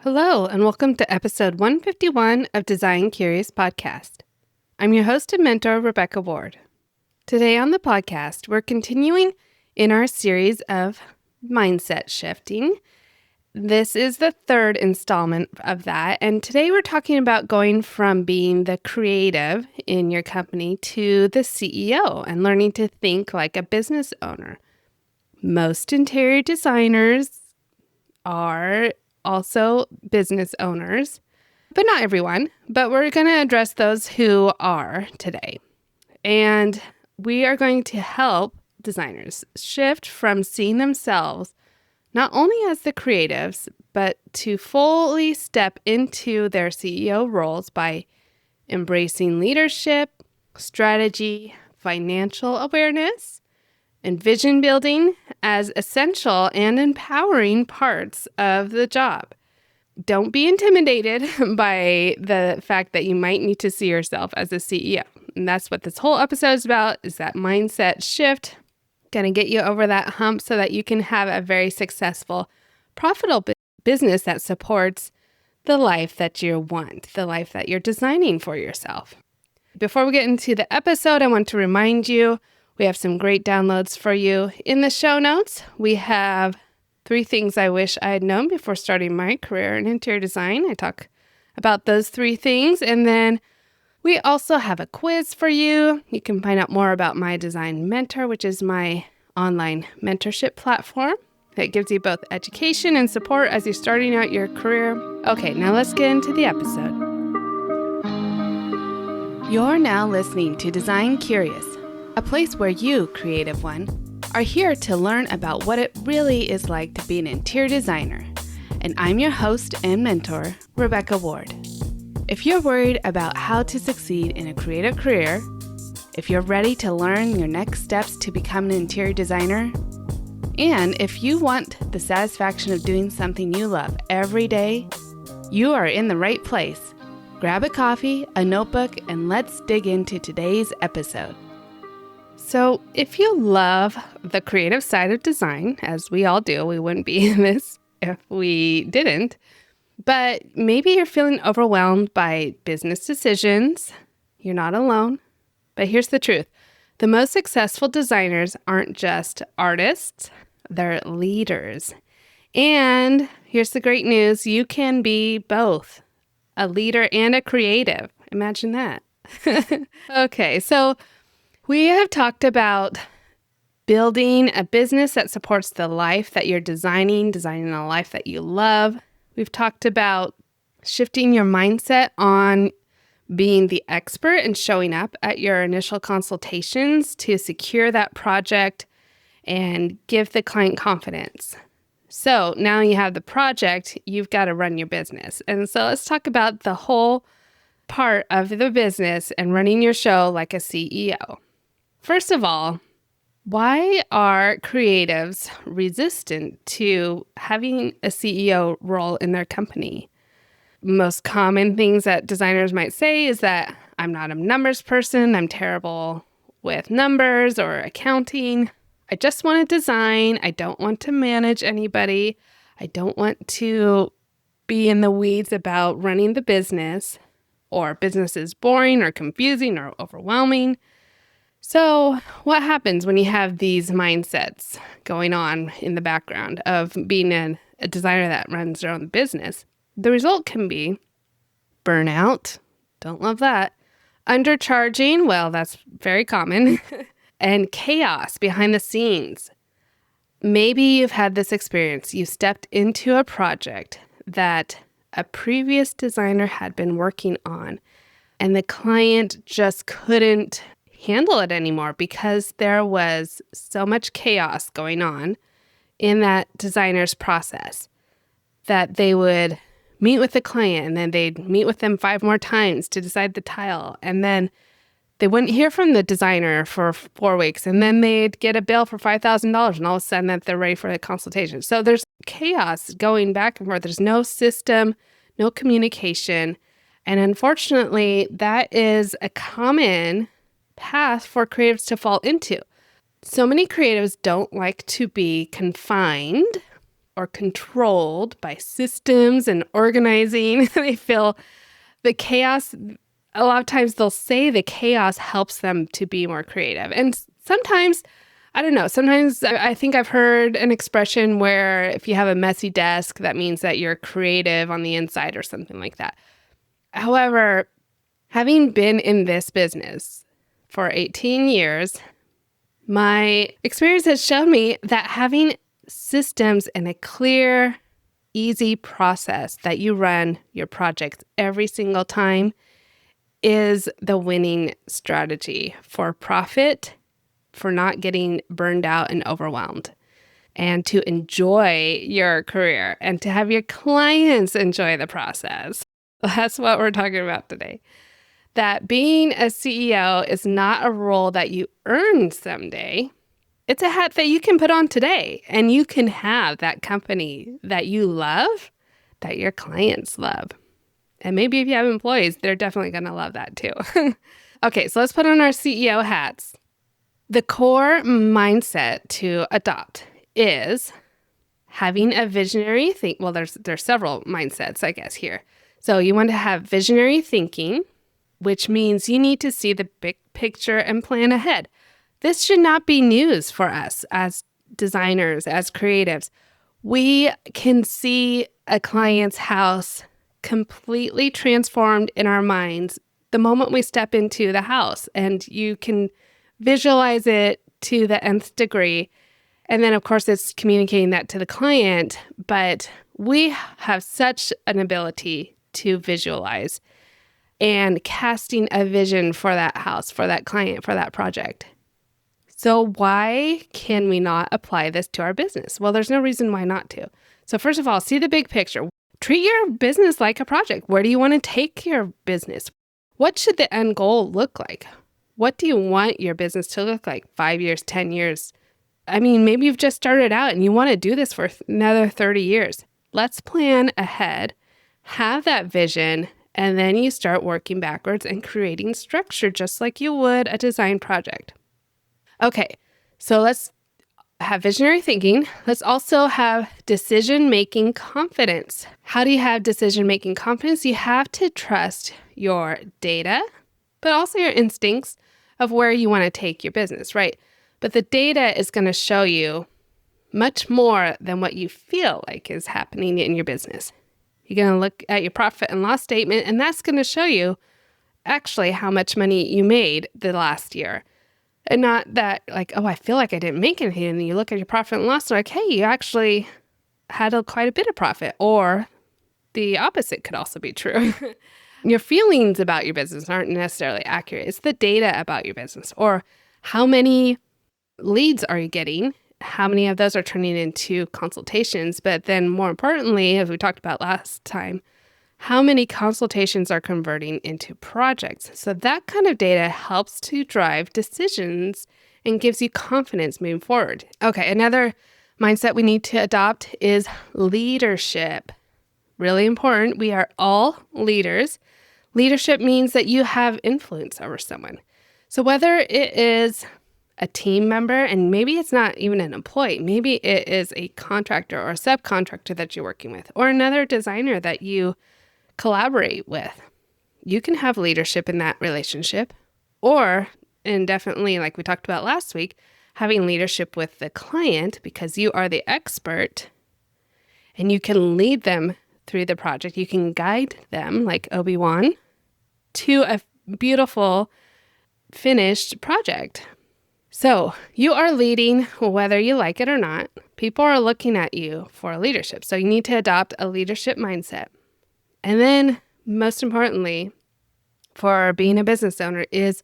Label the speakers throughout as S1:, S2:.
S1: Hello, and welcome to episode 151 of Design Curious Podcast. I'm your host and mentor, Rebecca Ward. Today on the podcast, we're continuing in our series of mindset shifting. This is the third installment of that, and today we're talking about going from being the creative in your company to the CEO and learning to think like a business owner. Most interior designers are also business owners, but not everyone. But we're going to address those who are today. And we are going to help designers shift from seeing themselves not only as the creatives, but to fully step into their CEO roles by embracing leadership, strategy, financial awareness, and vision building as essential and empowering parts of the job. Don't be intimidated by the fact that you might need to see yourself as a CEO. And that's what this whole episode is about, is that mindset shift. Going to get you over that hump so that you can have a very successful, profitable business that supports the life that you want, the life that you're designing for yourself. Before we get into the episode, I want to remind you we have some great downloads for you. In the show notes, we have 3 things I wish I had known before starting my career in interior design. I talk about those 3 things. And then we also have a quiz for you. You can find out more about My Design Mentor, which is my online mentorship platform that gives you both education and support as you're starting out your career. Okay, now let's get into the episode. You're now listening to Design Curious, a place where you, creative one, are here to learn about what it really is like to be an interior designer. And I'm your host and mentor, Rebecca Ward. If you're worried about how to succeed in a creative career, if you're ready to learn your next steps to become an interior designer, and if you want the satisfaction of doing something you love every day, you are in the right place. Grab a coffee, a notebook, and let's dig into today's episode. So if you love the creative side of design, as we all do, we wouldn't be in this if we didn't, but maybe you're feeling overwhelmed by business decisions, you're not alone. But here's the truth. The most successful designers aren't just artists, they're leaders. And here's the great news. You can be both a leader and a creative. Imagine that. Okay, so we have talked about building a business that supports the life that you're designing a life that you love. We've talked about shifting your mindset on being the expert and showing up at your initial consultations to secure that project and give the client confidence. So now you have the project, you've got to run your business. And so let's talk about the whole part of the business and running your show like a CEO. First of all, why are creatives resistant to having a CEO role in their company? Most common things that designers might say is that I'm not a numbers person, I'm terrible with numbers or accounting. I just want to design. I don't want to manage anybody. I don't want to be in the weeds about running the business, or business is boring or confusing or overwhelming. So what happens when you have these mindsets going on in the background of being a designer that runs their own business? The result can be burnout. Don't love that. Undercharging. Well, that's very common. And chaos behind the scenes. Maybe you've had this experience. You stepped into a project that a previous designer had been working on, and the client just couldn't handle it anymore because there was so much chaos going on in that designer's process that they would meet with the client and then they'd meet with them 5 more times to decide the tile. And then they wouldn't hear from the designer for 4 weeks. And then they'd get a bill for $5,000 and all of a sudden that they're ready for the consultation. So there's chaos going back and forth. There's no system, no communication. And unfortunately, that is a common path for creatives to fall into. So many creatives don't like to be confined or controlled by systems and organizing. They feel the chaos. A lot of times they'll say the chaos helps them to be more creative. And sometimes, I don't know, sometimes I think I've heard an expression where if you have a messy desk, that means that you're creative on the inside or something like that. However, having been in this business for 18 years, my experience has shown me that having systems and a clear, easy process that you run your projects every single time is the winning strategy for profit, for not getting burned out and overwhelmed, and to enjoy your career and to have your clients enjoy the process. That's what we're talking about today. That being a CEO is not a role that you earn someday. It's a hat that you can put on today, and you can have that company that you love, that your clients love. And maybe if you have employees, they're definitely going to love that too. Okay, so let's put on our CEO hats. The core mindset to adopt is having a visionary think. Well, there's several mindsets, I guess, here. So you want to have visionary thinking, which means you need to see the big picture and plan ahead. This should not be news for us as designers, as creatives. We can see a client's house completely transformed in our minds the moment we step into the house, and you can visualize it to the nth degree. And then, of course, it's communicating that to the client, but we have such an ability to visualize and casting a vision for that house, for that client, for that project. So why can we not apply this to our business? Well, there's no reason why not to. So first of all, see the big picture. Treat your business like a project. Where do you want to take your business? What should the end goal look like? What do you want your business to look like 5 years, 10 years? I mean, maybe you've just started out and you want to do this for another 30 years. Let's plan ahead, have that vision, and then you start working backwards and creating structure just like you would a design project. Okay, so let's have visionary thinking. Let's also have decision-making confidence. How do you have decision-making confidence? You have to trust your data, but also your instincts of where you want to take your business, right? But the data is going to show you much more than what you feel like is happening in your business. You're going to look at your profit and loss statement, and that's going to show you actually how much money you made the last year. And not that like, oh, I feel like I didn't make anything. And you look at your profit and loss, like, hey, you actually had quite a bit of profit. Or the opposite could also be true. Your feelings about your business aren't necessarily accurate. It's the data about your business. Or how many leads are you getting? How many of those are turning into consultations? But then more importantly, as we talked about last time, how many consultations are converting into projects? So that kind of data helps to drive decisions and gives you confidence moving forward. Okay, another mindset we need to adopt is leadership. Really important. We are all leaders. Leadership means that you have influence over someone. So whether it is a team member, and maybe it's not even an employee, maybe it is a contractor or a subcontractor that you're working with, or another designer that you collaborate with. You can have leadership in that relationship, or, and definitely like we talked about last week, having leadership with the client because you are the expert and you can lead them through the project. You can guide them like Obi-Wan to a beautiful finished project. So you are leading whether you like it or not. People are looking at you for leadership. So you need to adopt a leadership mindset. And then most importantly, for being a business owner is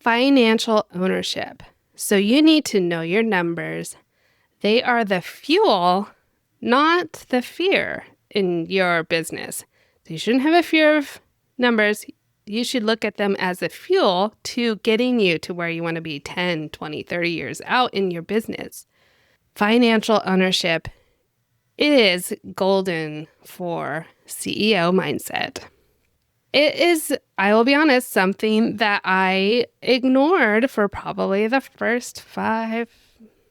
S1: financial ownership. So you need to know your numbers. They are the fuel, not the fear in your business. So you shouldn't have a fear of numbers. You should look at them as a fuel to getting you to where you want to be 10, 20, 30 years out in your business. Financial ownership is golden for CEO mindset. It is, I will be honest, something that I ignored for probably the first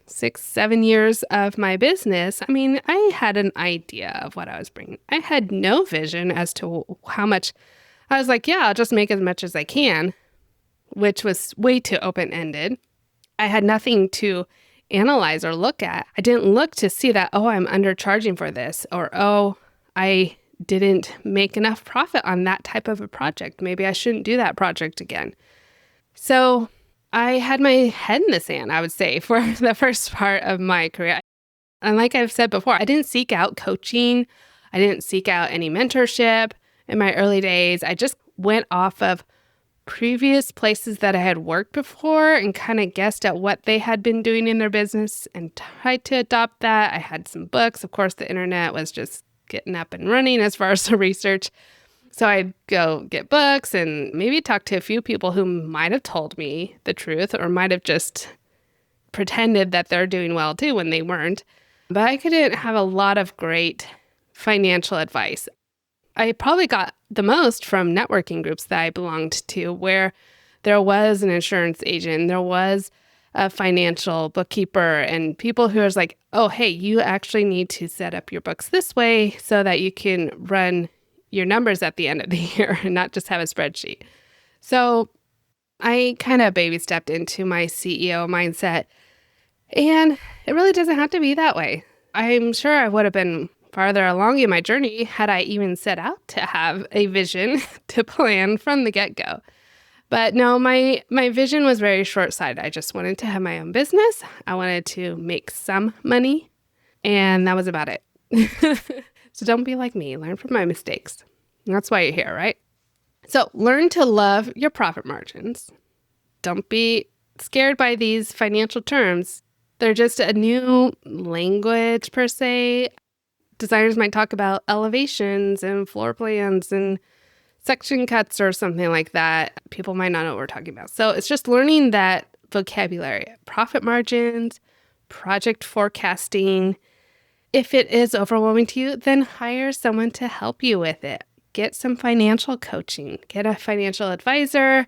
S1: 6, 7 years of my business, I had an idea of what I was bringing. I had no vision as to how much. I was like, yeah, I'll just make as much as I can, which was way too open-ended. I had nothing to analyze or look at. I didn't look to see that, oh, I'm undercharging for this, or, oh, I didn't make enough profit on that type of a project. Maybe I shouldn't do that project again. So I had my head in the sand, I would say, for the first part of my career. And like I've said before, I didn't seek out coaching. I didn't seek out any mentorship in my early days. I just went off of previous places that I had worked before and kind of guessed at what they had been doing in their business and tried to adopt that. I had some books. Of course, the internet was just getting up and running as far as the research. So I'd go get books and maybe talk to a few people who might have told me the truth or might have just pretended that they're doing well too when they weren't. But I couldn't have a lot of great financial advice. I probably got the most from networking groups that I belonged to, where there was an insurance agent, there was a financial bookkeeper, and people who was like, oh, hey, you actually need to set up your books this way so that you can run your numbers at the end of the year and not just have a spreadsheet. So I kind of baby stepped into my CEO mindset, and it really doesn't have to be that way. I'm sure I would have been farther along in my journey had I even set out to have a vision to plan from the get-go. But no, my vision was very short-sighted. I just wanted to have my own business. I wanted to make some money, and that was about it. So don't be like me. Learn from my mistakes. That's why you're here, right? So learn to love your profit margins. Don't be scared by these financial terms. They're just a new language per se. Designers might talk about elevations and floor plans and section cuts or something like that. People might not know what we're talking about. So it's just learning that vocabulary. Profit margins, project forecasting. If it is overwhelming to you, then hire someone to help you with it. Get some financial coaching. Get a financial advisor,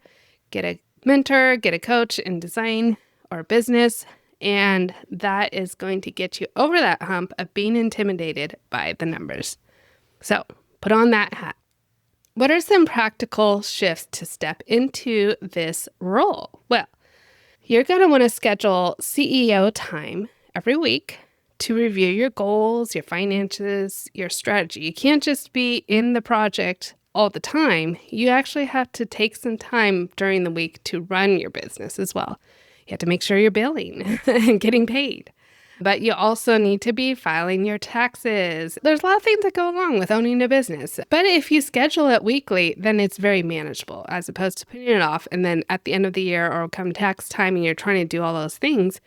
S1: get a mentor, get a coach in design or business. And that is going to get you over that hump of being intimidated by the numbers. So put on that hat. What are some practical shifts to step into this role? Well, you're going to want to schedule CEO time every week to review your goals, your finances, your strategy. You can't just be in the project all the time. You actually have to take some time during the week to run your business as well. You have to make sure you're billing and getting paid. But you also need to be filing your taxes. There's a lot of things that go along with owning a business. But if you schedule it weekly, then it's very manageable as opposed to putting it off. And then at the end of the year or come tax time and you're trying to do all those things,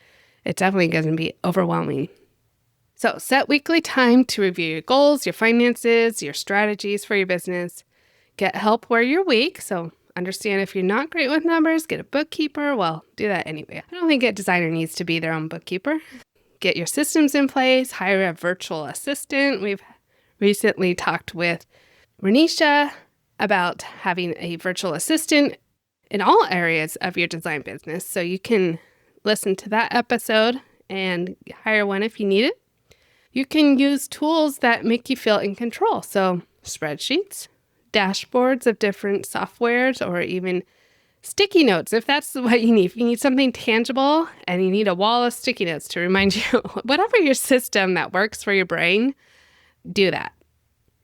S1: it's definitely going to be overwhelming. So set weekly time to review your goals, your finances, your strategies for your business. Get help where you're weak. So understand if you're not great with numbers, get a bookkeeper. Well, do that anyway. I don't think a designer needs to be their own bookkeeper. Get your systems in place, hire a virtual assistant. We've recently talked with Renisha about having a virtual assistant in all areas of your design business. So you can listen to that episode and hire one if you need it. You can use tools that make you feel in control. So spreadsheets, dashboards of different softwares, or even sticky notes, if that's what you need. If you need something tangible and you need a wall of sticky notes to remind you, whatever your system that works for your brain, do that.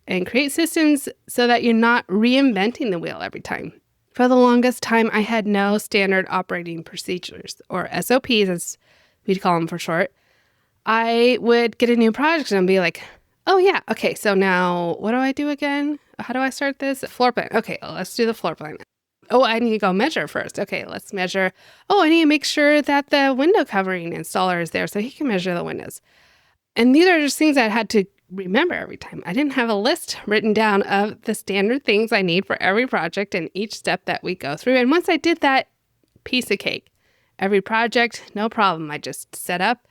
S1: And create systems so that you're not reinventing the wheel every time. For the longest time, I had no standard operating procedures, or SOPs as we'd call them for short. I would get a new project and be like, oh yeah, okay, so now what do I do again? How do I start this? Floor plan. Okay, let's do the floor plan. Oh, I need to go measure first. Okay, let's measure. Oh, I need to make sure that the window covering installer is there so he can measure the windows. And these are just things I had to remember every time. I didn't have a list written down of the standard things I need for every project and each step that we go through. And once I did that, piece of cake. Every project, no problem. I just set up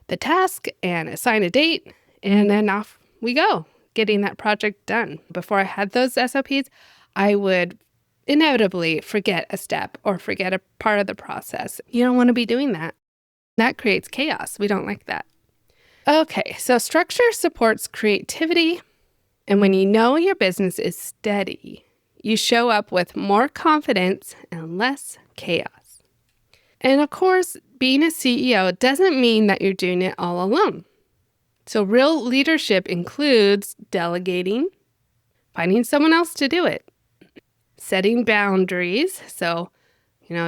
S1: the task and assign a date, and then off we go, getting that project done. Before I had those SOPs, I would inevitably forget a step or forget a part of the process. You don't want to be doing that.
S2: That creates chaos. We don't like that. Okay, so structure supports creativity. And when you know your business is steady, you show up with more confidence and less chaos. And of course, being a CEO doesn't mean that you're doing it all alone. So real leadership includes delegating, finding someone else to do it, setting boundaries. So,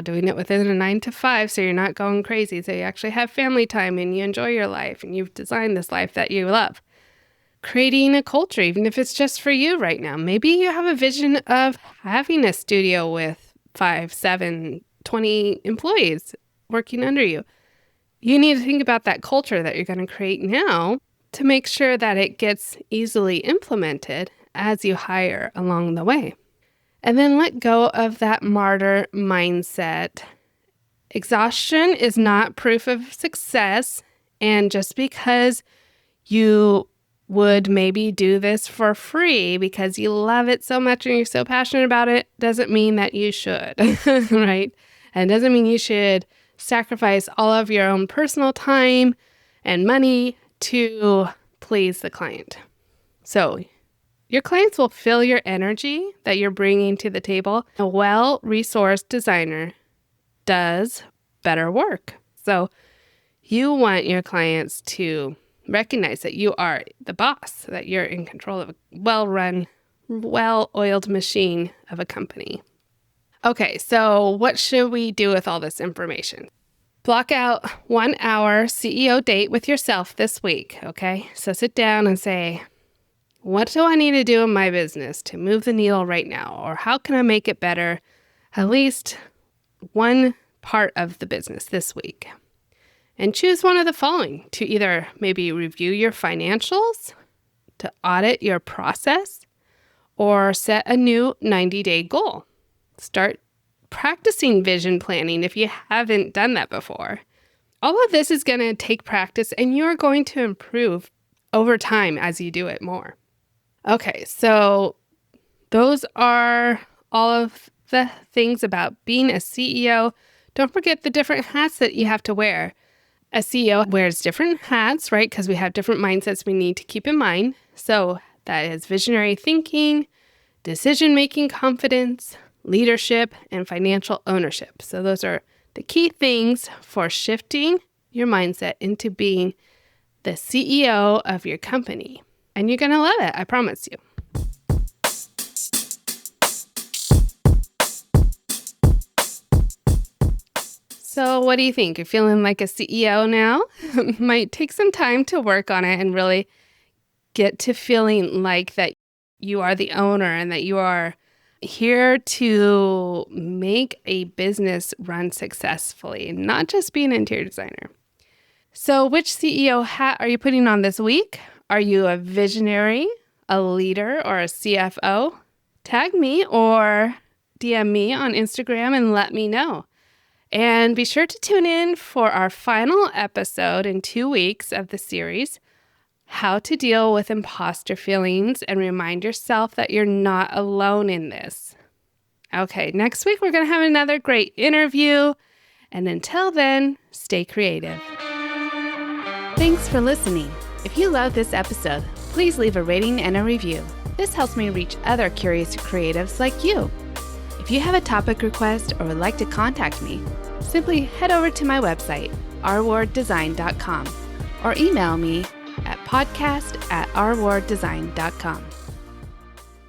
S2: doing it within a 9 to 5 so you're not going crazy. So you actually have family time and you enjoy your life and you've designed this life that you love. Creating a culture, even if it's just for you right now. Maybe you have a vision of having a studio with 5, 7, 20 employees working under you. You need to think about that culture that you're going to create now to make sure that it gets easily implemented as you hire along the way. And then let go of that martyr mindset. Exhaustion is not proof of success. And just because you would maybe do this for free because you love it so much and you're so passionate about it doesn't mean that you should, right? And doesn't mean you should sacrifice all of your own personal time and money to please the client. So your clients will feel your energy that you're bringing to the table. A well-resourced designer does better work. So you want your clients to recognize that you are the boss, that you're in control of a well-run, well-oiled machine of a company. Okay, so what should we do with all this information? Block out 1 hour CEO date with yourself this week, okay? So sit down and say, what do I need to do in my business to move the needle right now? Or how can I make it better at least one part of the business this week? And choose one of the following to either maybe review your financials, to audit your process, or set a new 90-day goal. Start practicing vision planning if you haven't done that before. All of this is going to take practice and you're going to improve over time as you do it more. Okay, so those are all of the things about being a CEO. Don't forget the different hats that you have to wear. A CEO wears different hats, right? Because we have different mindsets we need to keep in mind. So that is visionary thinking, decision-making confidence, leadership, and financial ownership. So those are the key things for shifting your mindset into being the CEO of your company. And you're going to love it, I promise you. So what do you think? You're feeling like a CEO now? Might take some time to work on it and really get to feeling like that you are the owner and that you are here to make a business run successfully, not just be an interior designer. So which CEO hat are you putting on this week? Are you a visionary, a leader, or a CFO? Tag me or DM me on Instagram and let me know. And be sure to tune in for our final episode in 2 weeks of the series, How to Deal with Imposter Feelings and Remind Yourself that you're not alone in this. Okay, next week we're going to have another great interview. And until then, stay creative.
S1: Thanks for listening. If you love this episode, please leave a rating and a review. This helps me reach other curious creatives like you. If you have a topic request or would like to contact me, simply head over to my website, rwarddesign.com, or email me at podcast@rwarddesign.com.